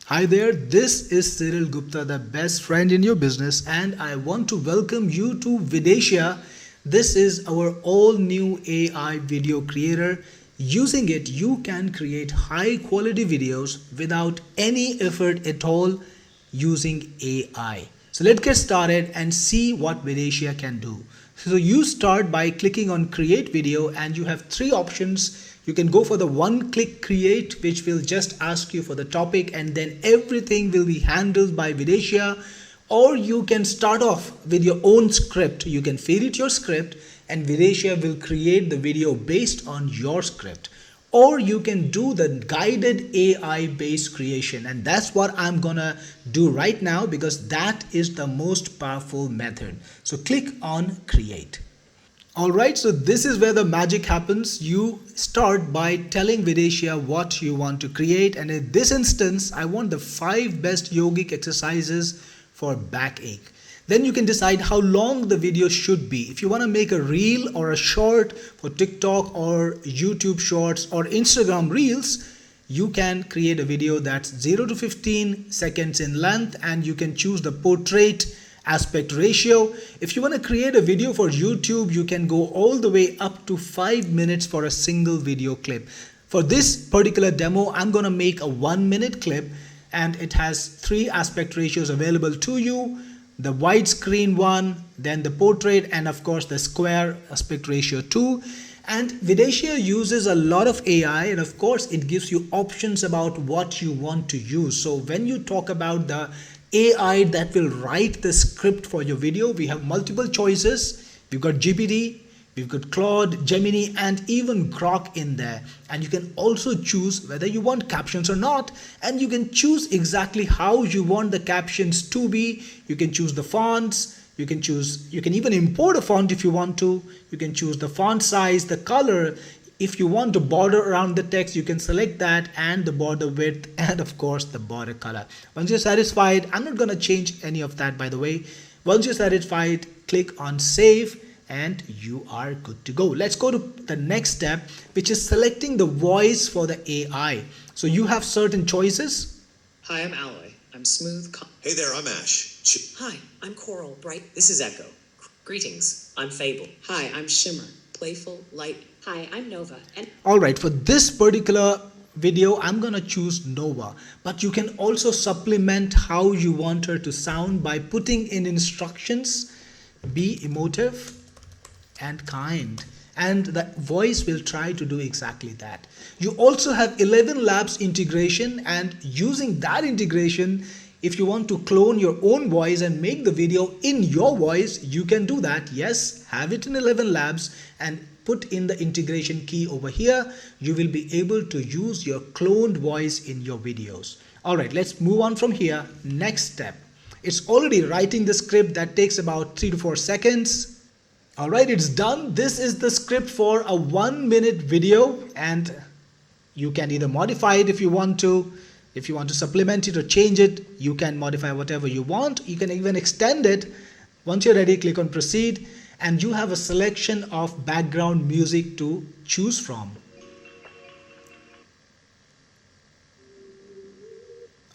Hi there, this is Cyril Gupta, the best friend in your business, and I want to welcome you to Vidatia. This is our all new AI video creator. Using it, you can create high quality videos without any effort at all using AI. So let's get started and see what Vidatia can do. So you start by clicking on create video and you have three options. You can go for the one click create, which will just ask you for the topic and then everything will be handled by Vidatia. Or you can start off with your own script. You can feed it your script and Vidatia will create the video based on your script. Or you can do the guided AI based creation, and that's what I'm gonna do right now because that is the most powerful method. So click on create. Alright, so this is where the magic happens. You start by telling Vidatia what you want to create, and in this instance I want the 5 best yogic exercises for backache. Then you can decide how long the video should be. If you want to make a reel or a short for TikTok or YouTube shorts or Instagram reels, you can create a video that's 0 to 15 seconds in length, and you can choose the portrait aspect ratio. If you want to create a video for YouTube, you can go all the way up to 5 minutes for a single video clip. For this particular demo, I'm going to make a 1-minute clip, and it has 3 aspect ratios available to you. The widescreen one, then the portrait, and of course the square aspect ratio too. And Vidatia uses a lot of AI, and of course it gives you options about what you want to use. So when you talk about the AI that will write the script for your video, we have multiple choices. We've got GPT, we've got Claude, Gemini, and even Grok in there. And you can also choose whether you want captions or not. And you can choose exactly how you want the captions to be. You can choose the fonts. You can even import a font if you want to. You can choose the font size, the color. If you want to border around the text, you can select that, and the border width, and of course the border color. Once you're satisfied, I'm not going to change any of that, by the way. Once you're satisfied, click on save and you are good to go. Let's go to the next step, which is selecting the voice for the AI. So you have certain choices. Hi, I'm Alloy. I'm smooth. Hey there, I'm Ash. Hi, I'm Coral. Bright. This is Echo. Greetings. I'm Fable. Hi, I'm Shimmer. Playful, light. Hi, I'm Nova. And Alright, for this particular video, I'm gonna choose Nova, but you can also supplement how you want her to sound by putting in instructions, be emotive and kind, and the voice will try to do exactly that. You also have 11 Labs integration, and using that integration, if you want to clone your own voice and make the video in your voice, you can do that. Yes, have it in 11 Labs and put in the integration key over here. You will be able to use your cloned voice in your videos. Alright, let's move on from here. Next step. It's already writing the script that takes about 3 to 4 seconds. Alright, it's done. This is the script for a 1-minute video, and you can either modify it if you want to. If you want to supplement it or change it, you can modify whatever you want. You can even extend it. Once you're ready, click on proceed, and you have a selection of background music to choose from.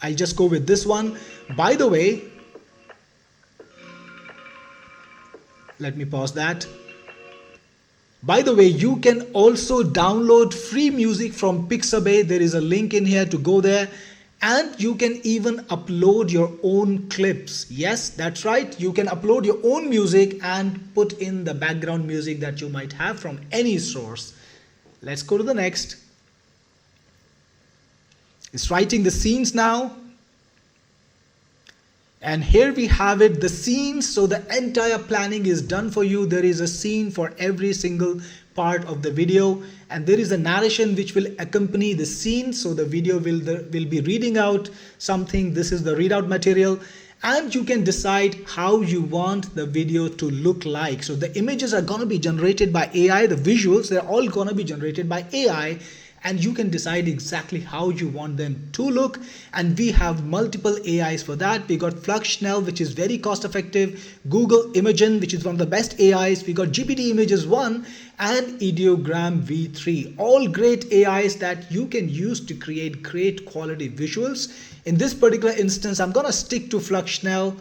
I'll just go with this one. By the way, let me pause that. By the way, you can also download free music from Pixabay. There is a link in here to go there. And you can even upload your own clips. Yes, that's right. You can upload your own music and put in the background music that you might have from any source. Let's go to the next. It's writing the scenes now. And here we have it, the scenes. So the entire planning is done for you. There is a scene for every single part of the video, and there is a narration which will accompany the scene. So the video will be reading out something. This is the readout material, and you can decide how you want the video to look like. So the images are going to be generated by AI. The visuals, they're all going to be generated by AI. and you can decide exactly how you want them to look. And we have multiple AIs for that. We got Fluxnell, which is very cost effective, Google Imagen, which is one of the best AIs, we got GPT Images 1, and Ideogram V3, all great AIs that you can use to create great quality visuals. In this particular instance, I'm gonna stick to Fluxnell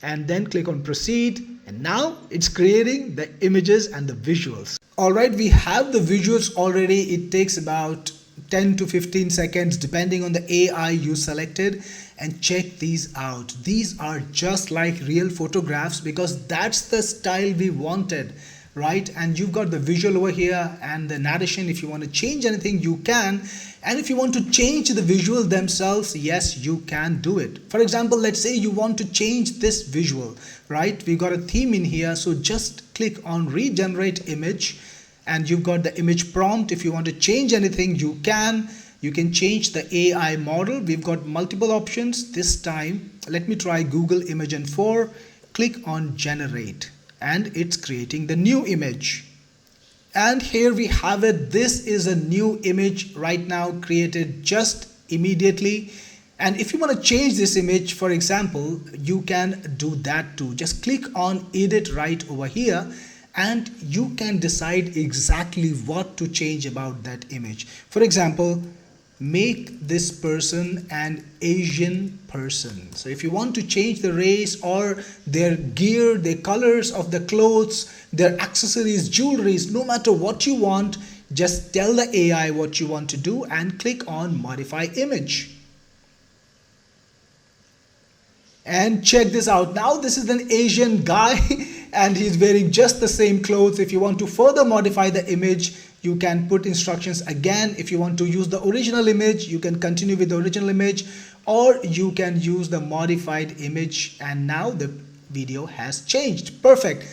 and then click on proceed, and now it's creating the images and the visuals. All right, we have the visuals already. It takes about 10 to 15 seconds depending on the AI you selected. And check these out. These are just like real photographs because that's the style we wanted, right? And you've got the visual over here and the narration. If you want to change anything, you can. And if you want to change the visual themselves, yes, you can do it. For example, let's say you want to change this visual, right? We've got a theme in here, so just click on regenerate image and you've got the image prompt. If you want to change anything, you can. You can change the AI model. We've got multiple options. This time, let me try Google Imagen 4. Click on generate and it's creating the new image. And here we have it. This is a new image right now created just immediately. And if you want to change this image, for example, you can do that too. Just click on edit right over here and you can decide exactly what to change about that image. For example, make this person an Asian person. So if you want to change the race or their gear, their colors of the clothes, their accessories, jewelries, no matter what you want, just tell the AI what you want to do and click on modify image. And check this out. Now this is an Asian guy and he's wearing just the same clothes. If you want to further modify the image, you can put instructions again. If you want to use the original image, you can continue with the original image, or you can use the modified image, and now the video has changed. Perfect.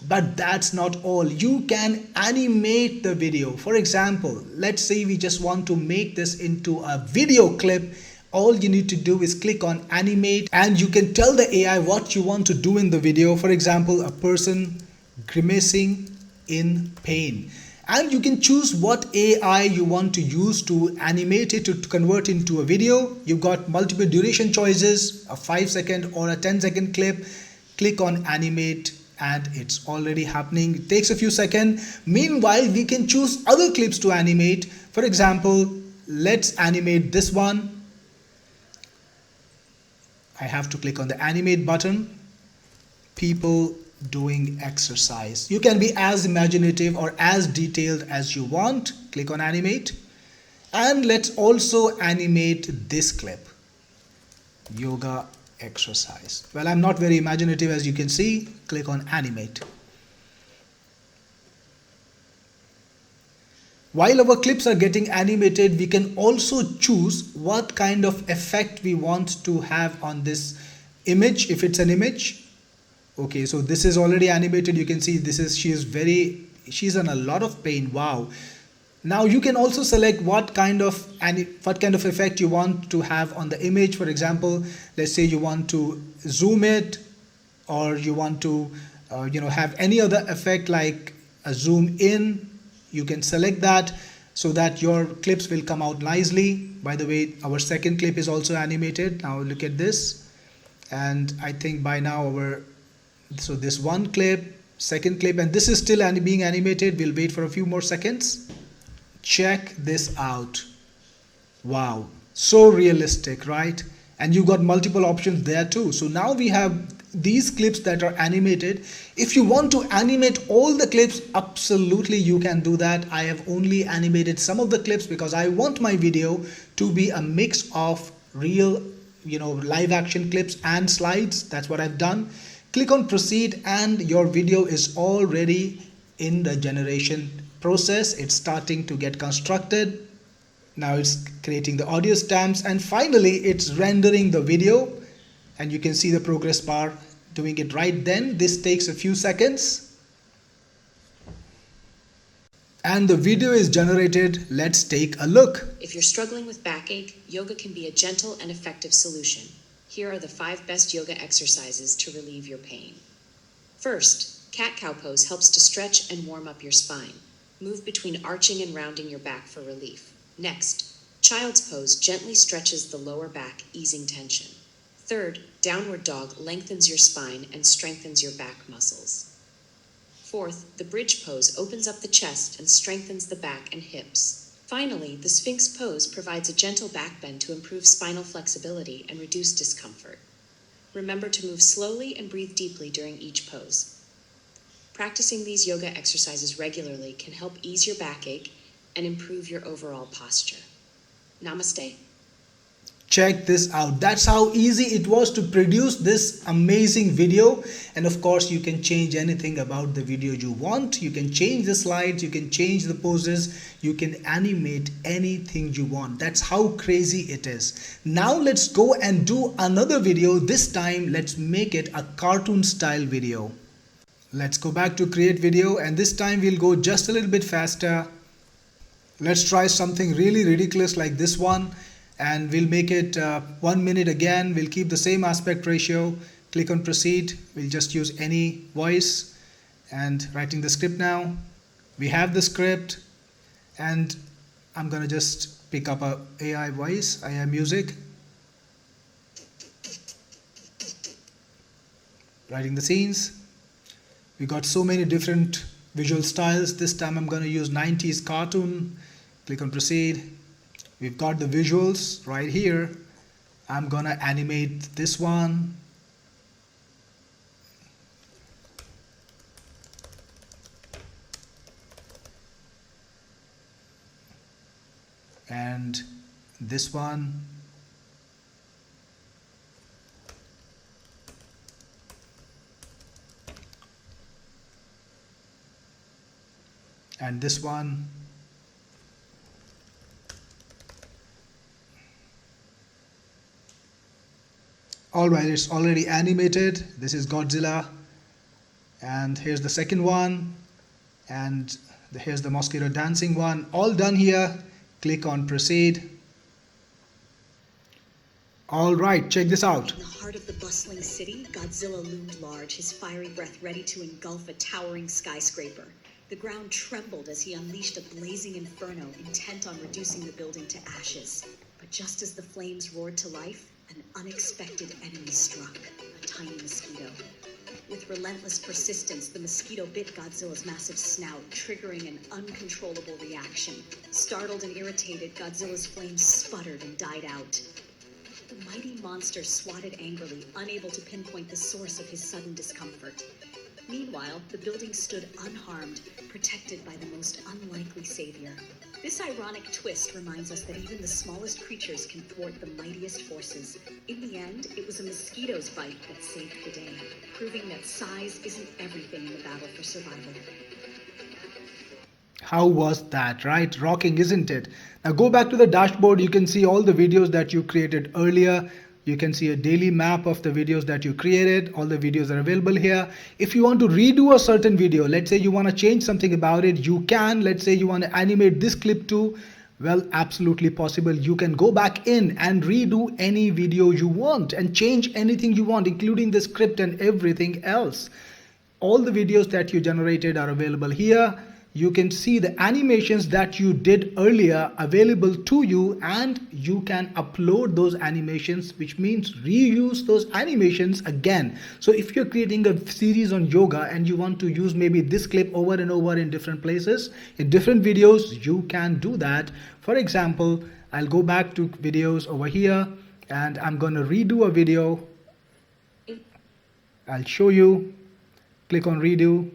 But that's not all. You can animate the video. For example, let's say we just want to make this into a video clip. All you need to do is click on animate and you can tell the AI what you want to do in the video. For example, a person grimacing in pain. And you can choose what AI you want to use to animate it to convert into a video. You've got multiple duration choices, a 5-second or a 10-second clip. Click on animate and it's already happening. It takes a few seconds. Meanwhile, we can choose other clips to animate. For example, let's animate this one. I have to click on the animate button. People doing exercise. You can be as imaginative or as detailed as you want. Click on animate. And let's also animate this clip. Yoga exercise. Well, I'm not very imaginative as you can see. Click on animate. While our clips are getting animated, we can also choose what kind of effect we want to have on this image, if it's an image. Okay, so this is already animated. You can see this is, she's in a lot of pain. Wow. Now you can also select what kind of effect you want to have on the image. For example, let's say you want to zoom it, or you want to have any other effect like a zoom in. You can select that so that your clips will come out nicely. By the way, our second clip is also animated. Now look at this, and I think by now so this one clip, second clip, and this is still being animated. We'll wait for a few more seconds. Check this out. Wow, so realistic, right? And you got multiple options there too. So now we have these clips that are animated. If you want to animate all the clips, absolutely you can do that. I have only animated some of the clips because I want my video to be a mix of real, live action clips and slides. That's what I've done. Click on proceed and your video is already in the generation process. It's starting to get constructed. Now it's creating the audio stamps and finally it's rendering the video, and you can see the progress bar doing it right then. This takes a few seconds and the video is generated. Let's take a look. If you're struggling with backache, yoga can be a gentle and effective solution. Here are the 5 best yoga exercises to relieve your pain. First, cat-cow pose helps to stretch and warm up your spine. Move between arching and rounding your back for relief. Next, child's pose gently stretches the lower back, easing tension. Third, downward dog lengthens your spine and strengthens your back muscles. Fourth, the bridge pose opens up the chest and strengthens the back and hips. Finally, the Sphinx pose provides a gentle back bend to improve spinal flexibility and reduce discomfort. Remember to move slowly and breathe deeply during each pose. Practicing these yoga exercises regularly can help ease your backache and improve your overall posture. Namaste. Check this out. That's how easy it was to produce this amazing video. And of course, you can change anything about the video you want. You can change the slides, you can change the poses, you can animate anything you want. That's how crazy it is. Now let's go and do another video. This time, let's make it a cartoon style video. Let's go back to create video, and this time we'll go just a little bit faster. Let's try something really ridiculous like this one, and we'll make it 1 minute again. We'll keep the same aspect ratio. Click on proceed. We'll just use any voice and writing the script now. We have the script, and I'm gonna just pick up a AI voice, AI music. Writing the scenes. We got so many different visual styles. This time I'm gonna use 90s cartoon. Click on proceed. We've got the visuals right here. I'm gonna animate this one. And this one. And this one. Alright, it's already animated. This is Godzilla. And here's the second one. And here's the mosquito dancing one. All done here. Click on proceed. Alright, check this out. In the heart of the bustling city, Godzilla loomed large, his fiery breath ready to engulf a towering skyscraper. The ground trembled as he unleashed a blazing inferno, intent on reducing the building to ashes. But just as the flames roared to life, an unexpected enemy struck, a tiny mosquito. With relentless persistence, the mosquito bit Godzilla's massive snout, triggering an uncontrollable reaction. Startled and irritated, Godzilla's flames sputtered and died out. The mighty monster swatted angrily, unable to pinpoint the source of his sudden discomfort. Meanwhile, the building stood unharmed, protected by the most unlikely savior. This ironic twist reminds us that even the smallest creatures can thwart the mightiest forces. In the end, it was a mosquito's bite that saved the day, proving that size isn't everything in the battle for survival. How was that, right? Rocking, isn't it? Now go back to the dashboard. You can see all the videos that you created earlier. You can see a daily map of the videos that you created. All the videos are available here. If you want to redo a certain video, let's say you want to change something about it, you can. Let's say you want to animate this clip too. Well, absolutely possible. You can go back in and redo any video you want and change anything you want, including the script and everything else. All the videos that you generated are available here. You can see the animations that you did earlier available to you, and you can upload those animations, which means reuse those animations again. So if you're creating a series on yoga and you want to use maybe this clip over and over in different places, in different videos, you can do that. For example, I'll go back to videos over here and I'm going to redo a video. I'll show you. Click on redo.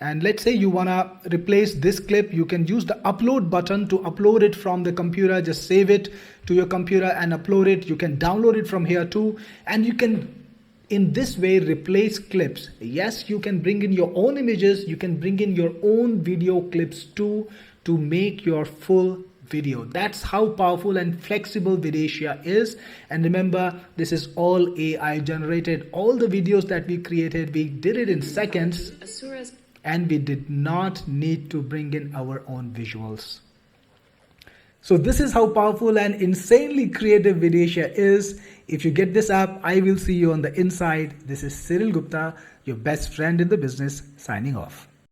And let's say you want to replace this clip. You can use the upload button to upload it from the computer. Just save it to your computer and upload it. You can download it from here too. And you can, in this way, replace clips. Yes, you can bring in your own images. You can bring in your own video clips too to make your full video. That's how powerful and flexible Vidatia is. And remember, this is all AI generated. All the videos that we created, we did it in seconds. And we did not need to bring in our own visuals. So this is how powerful and insanely creative Vidatia is. If you get this app, I will see you on the inside. This is Cyril Gupta, your best friend in the business, signing off.